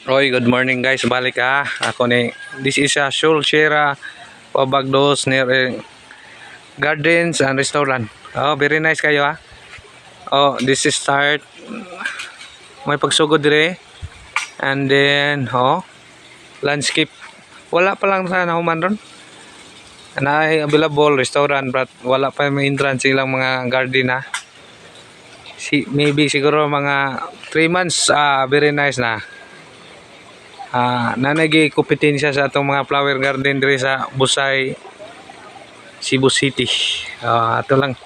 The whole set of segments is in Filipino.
Roy, good morning guys. Balik ako ni. This is a Shulshera Pabagdos near Gardens and Restaurant. Oh, very nice kayo Oh, this is start. May pagsugod dire. And then, landscape. Wala pa lang sana human ron. Na available restaurant but wala pa may entrance ilang mga garden maybe siguro mga 3 months very nice na. Nanagi kompetensya sa atong mga flower garden diri sa Busay, Cebu City. Ato lang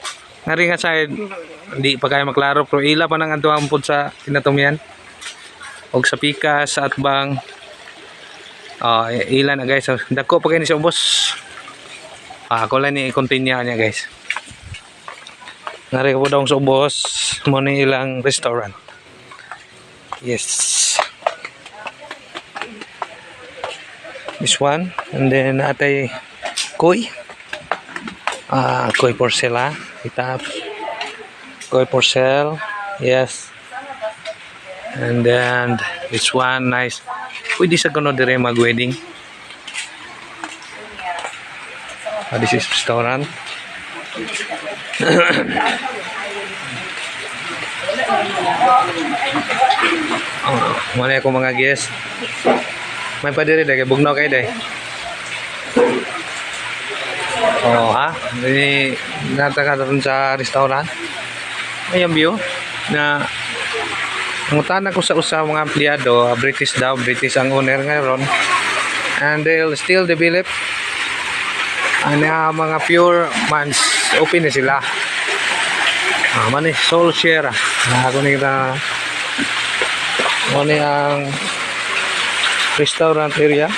ngari nga side hindi pa kaya maklaro pero ila pa nang adto ampod sa kinatumian og sa Pikas sa Atbang. Ila na guys, dako pa kay ni sa ubos. Ako lang ni i-continue niya guys. Ngari ko daw sa ubos mo ni ilang restaurant. Yes. This one, and then atay koi porcel itap koi porcel, yes. And then this one nice pwede sa kuno dire mag wedding. This is restaurant. Muna ako mga guest. May pa diri dahil bugnaw kayo dahil. Ini nataka doon sa restaurant. May ang view na ngutan ako sa usa mga empleyado, British daw, British ang owner ngayon. And they'll still develop. Mga pure months open na sila. Mani Shulshera. Ako nila mani ang restaurant area.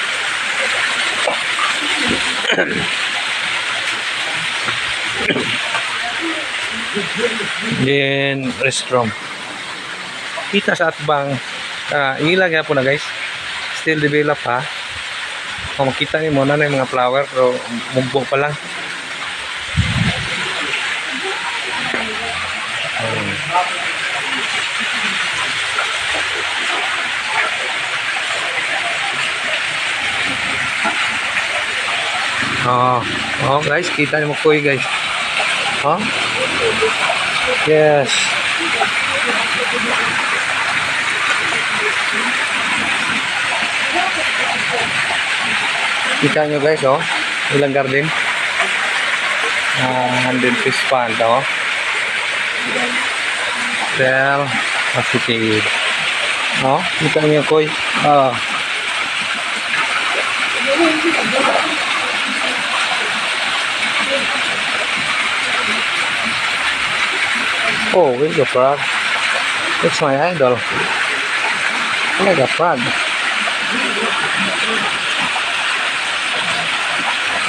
Then restaurant kita sa Atbang ilag po na guys, still develop kung makita ni mo na yung mga flower pero mumbo pa lang. Guys, kita niyo mo koi guys. Yes. Kita nyo guys, ilang garden. 100 fish pond, Well, positive. Kita nyo koi. Where's the frog? That's my idol. Look at the frog.